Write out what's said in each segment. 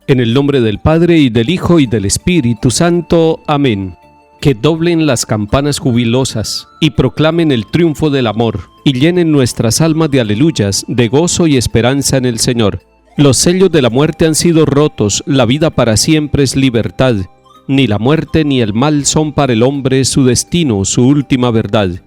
En el nombre del Padre, y del Hijo, y del Espíritu Santo. Amén. Que doblen las campanas jubilosas, y proclamen el triunfo del amor, y llenen nuestras almas de aleluyas, de gozo y esperanza en el Señor. Los sellos de la muerte han sido rotos, la vida para siempre es libertad. Ni la muerte ni el mal son para el hombre su destino, su última verdad.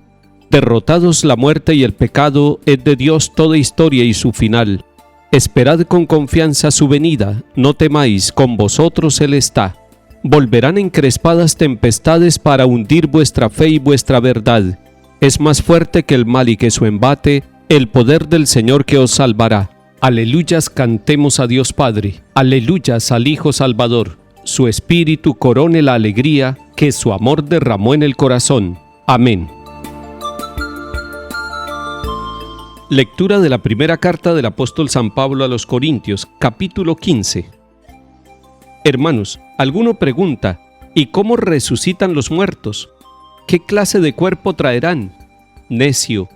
Derrotados la muerte y el pecado, es de Dios toda historia y su final. Esperad con confianza su venida, no temáis, con vosotros Él está. Volverán encrespadas tempestades para hundir vuestra fe y vuestra verdad. Es más fuerte que el mal y que su embate, el poder del Señor que os salvará. Aleluyas, cantemos a Dios Padre, aleluyas al Hijo Salvador. Su Espíritu corone la alegría que su amor derramó en el corazón. Amén. Lectura de la primera carta del apóstol San Pablo a los Corintios, capítulo 15. Hermanos, alguno pregunta, ¿y cómo resucitan los muertos? ¿Qué clase de cuerpo traerán? Necio,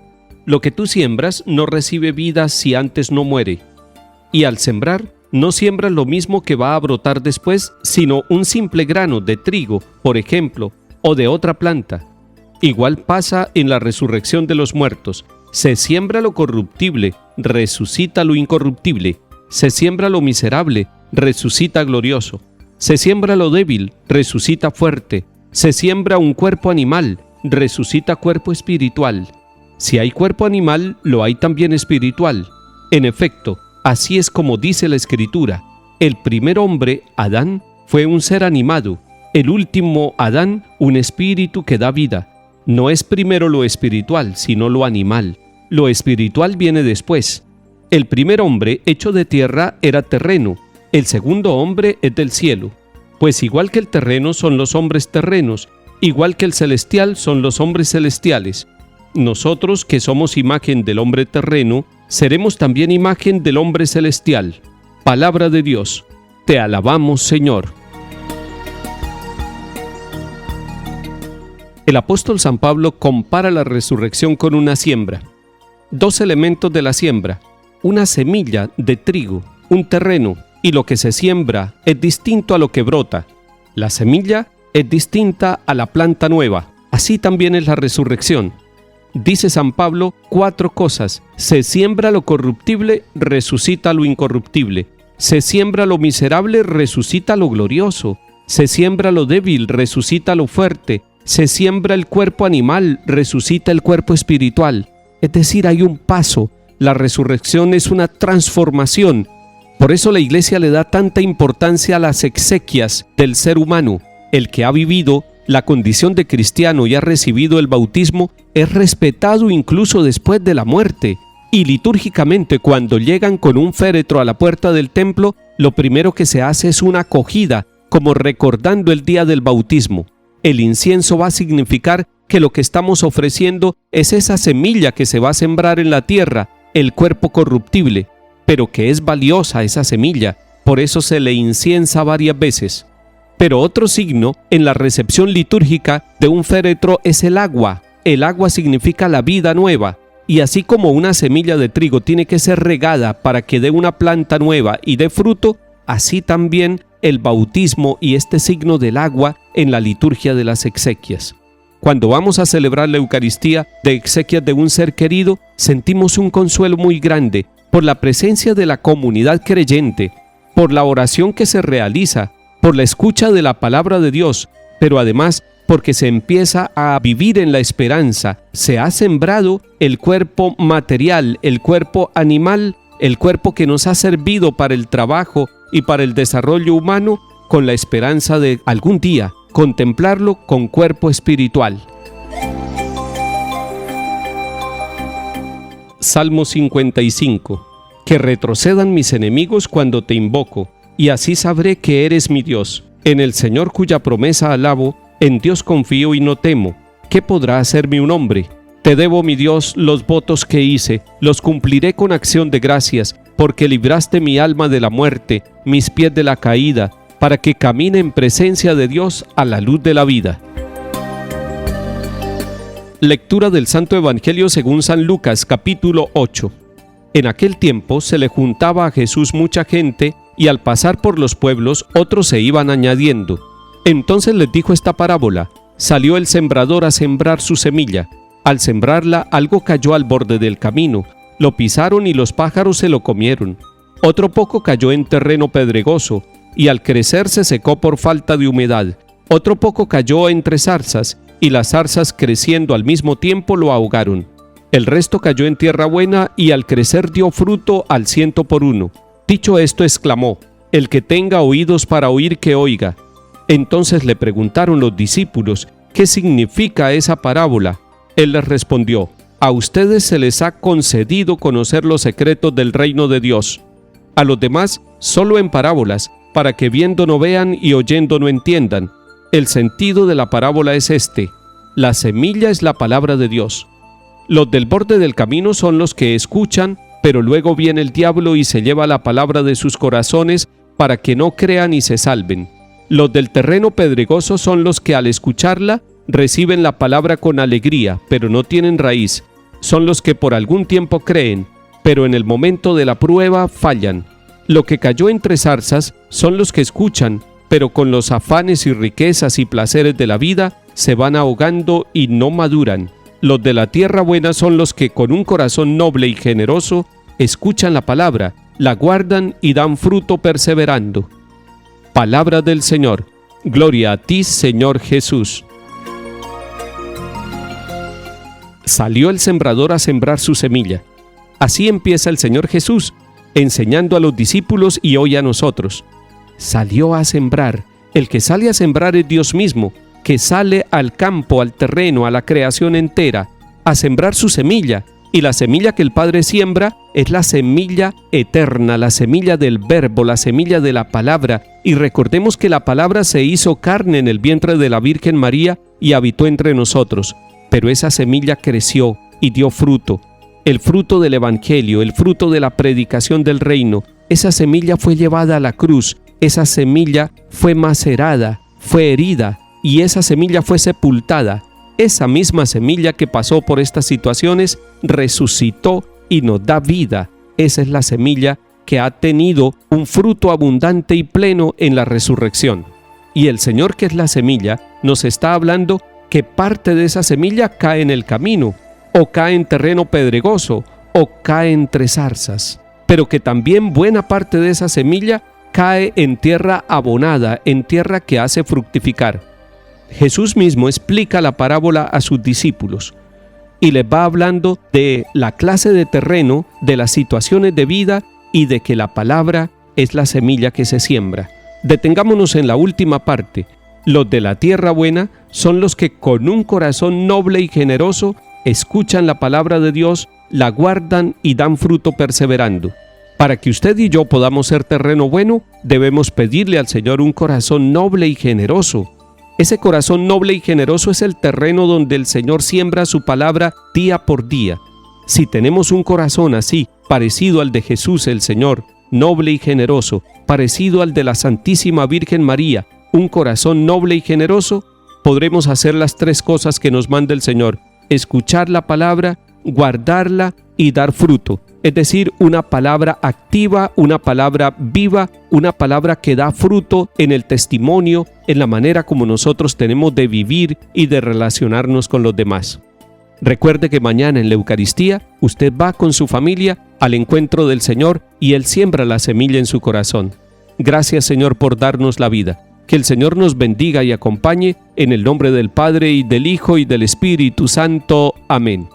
lo que tú siembras no recibe vida si antes no muere. Y al sembrar, no siembras lo mismo que va a brotar después, sino un simple grano de trigo, por ejemplo, o de otra planta. Igual pasa en la resurrección de los muertos. Se siembra lo corruptible, resucita lo incorruptible. Se siembra lo miserable, resucita glorioso. Se siembra lo débil, resucita fuerte. Se siembra un cuerpo animal, resucita cuerpo espiritual. Si hay cuerpo animal, lo hay también espiritual. En efecto, así es como dice la Escritura. El primer hombre, Adán, fue un ser animado. El último, Adán, un espíritu que da vida. No es primero lo espiritual, sino lo animal. Lo espiritual viene después. El primer hombre, hecho de tierra, era terreno. El segundo hombre es del cielo. Pues igual que el terreno son los hombres terrenos, igual que el celestial son los hombres celestiales. Nosotros, que somos imagen del hombre terreno, seremos también imagen del hombre celestial. Palabra de Dios. Te alabamos, Señor. El apóstol San Pablo compara la resurrección con una siembra. Dos elementos de la siembra: una semilla de trigo, un terreno, y lo que se siembra es distinto a lo que brota. La semilla es distinta a la planta nueva. Así también es la resurrección. Dice San Pablo 4 cosas: se siembra lo corruptible, resucita lo incorruptible. Se siembra lo miserable, resucita lo glorioso. Se siembra lo débil, resucita lo fuerte. Se siembra el cuerpo animal, resucita el cuerpo espiritual. Es decir, hay un paso. La resurrección es una transformación. Por eso la Iglesia le da tanta importancia a las exequias del ser humano. El que ha vivido la condición de cristiano y ha recibido el bautismo es respetado incluso después de la muerte. Y litúrgicamente, cuando llegan con un féretro a la puerta del templo, lo primero que se hace es una acogida, como recordando el día del bautismo. El incienso va a significar que lo que estamos ofreciendo es esa semilla que se va a sembrar en la tierra, el cuerpo corruptible, pero que es valiosa esa semilla, por eso se le inciensa varias veces. Pero otro signo en la recepción litúrgica de un féretro es el agua. El agua significa la vida nueva, y así como una semilla de trigo tiene que ser regada para que dé una planta nueva y dé fruto, así también el bautismo y este signo del agua en la liturgia de las exequias. Cuando vamos a celebrar la Eucaristía de exequias de un ser querido, sentimos un consuelo muy grande por la presencia de la comunidad creyente, por la oración que se realiza, por la escucha de la palabra de Dios, pero además porque se empieza a vivir en la esperanza. Se ha sembrado el cuerpo material, el cuerpo animal, el cuerpo que nos ha servido para el trabajo y para el desarrollo humano, con la esperanza de algún día contemplarlo con cuerpo espiritual. Salmo 55. Que retrocedan mis enemigos cuando te invoco, y así sabré que eres mi Dios. En el Señor cuya promesa alabo, en Dios confío y no temo. ¿Qué podrá hacerme un hombre? Te debo, mi Dios, los votos que hice, los cumpliré con acción de gracias, porque libraste mi alma de la muerte, mis pies de la caída, para que camine en presencia de Dios a la luz de la vida. Lectura del Santo Evangelio según San Lucas, capítulo 8. En aquel tiempo se le juntaba a Jesús mucha gente y al pasar por los pueblos otros se iban añadiendo. Entonces les dijo esta parábola: salió el sembrador a sembrar su semilla. Al sembrarla, algo cayó al borde del camino, lo pisaron y los pájaros se lo comieron. Otro poco cayó en terreno pedregoso, y al crecer se secó por falta de humedad. Otro poco cayó entre zarzas, y las zarzas creciendo al mismo tiempo lo ahogaron. El resto cayó en tierra buena, y al crecer dio fruto al 100 por 1. Dicho esto, exclamó: el que tenga oídos para oír, que oiga. Entonces le preguntaron los discípulos: ¿qué significa esa parábola? Él les respondió: a ustedes se les ha concedido conocer los secretos del reino de Dios. A los demás, solo en parábolas, para que viendo no vean y oyendo no entiendan. El sentido de la parábola es este: la semilla es la palabra de Dios. Los del borde del camino son los que escuchan, pero luego viene el diablo y se lleva la palabra de sus corazones para que no crean y se salven. Los del terreno pedregoso son los que al escucharla reciben la palabra con alegría, pero no tienen raíz. Son los que por algún tiempo creen, pero en el momento de la prueba fallan. Lo que cayó entre zarzas son los que escuchan, pero con los afanes y riquezas y placeres de la vida se van ahogando y no maduran. Los de la tierra buena son los que con un corazón noble y generoso escuchan la palabra, la guardan y dan fruto perseverando. Palabra del Señor. Gloria a ti, Señor Jesús. Salió el sembrador a sembrar su semilla. Así empieza el Señor Jesús, enseñando a los discípulos y hoy a nosotros. Salió a sembrar. El que sale a sembrar es Dios mismo, que sale al campo, al terreno, a la creación entera, a sembrar su semilla. Y la semilla que el Padre siembra es la semilla eterna, la semilla del Verbo, la semilla de la palabra. Y recordemos que la palabra se hizo carne en el vientre de la Virgen María y habitó entre nosotros. Pero esa semilla creció y dio fruto. El fruto del Evangelio, el fruto de la predicación del reino. Esa semilla fue llevada a la cruz. Esa semilla fue macerada, fue herida y esa semilla fue sepultada. Esa misma semilla que pasó por estas situaciones resucitó y nos da vida. Esa es la semilla que ha tenido un fruto abundante y pleno en la resurrección. Y el Señor, que es la semilla, nos está hablando que parte de esa semilla cae en el camino, o cae en terreno pedregoso, o cae entre zarzas, pero que también buena parte de esa semilla cae en tierra abonada, en tierra que hace fructificar. Jesús mismo explica la parábola a sus discípulos y les va hablando de la clase de terreno, de las situaciones de vida y de que la palabra es la semilla que se siembra. Detengámonos en la última parte. Los de la tierra buena son los que con un corazón noble y generoso escuchan la palabra de Dios, la guardan y dan fruto perseverando. Para que usted y yo podamos ser terreno bueno, debemos pedirle al Señor un corazón noble y generoso. Ese corazón noble y generoso es el terreno donde el Señor siembra su palabra día por día. Si tenemos un corazón así, parecido al de Jesús el Señor, noble y generoso, parecido al de la Santísima Virgen María, un corazón noble y generoso, podremos hacer las tres cosas que nos manda el Señor: escuchar la palabra, guardarla y dar fruto. Es decir, una palabra activa, una palabra viva, una palabra que da fruto en el testimonio, en la manera como nosotros tenemos de vivir y de relacionarnos con los demás. Recuerde que mañana en la Eucaristía usted va con su familia al encuentro del Señor y Él siembra la semilla en su corazón. Gracias, Señor, por darnos la vida. Que el Señor nos bendiga y acompañe en el nombre del Padre y del Hijo y del Espíritu Santo. Amén.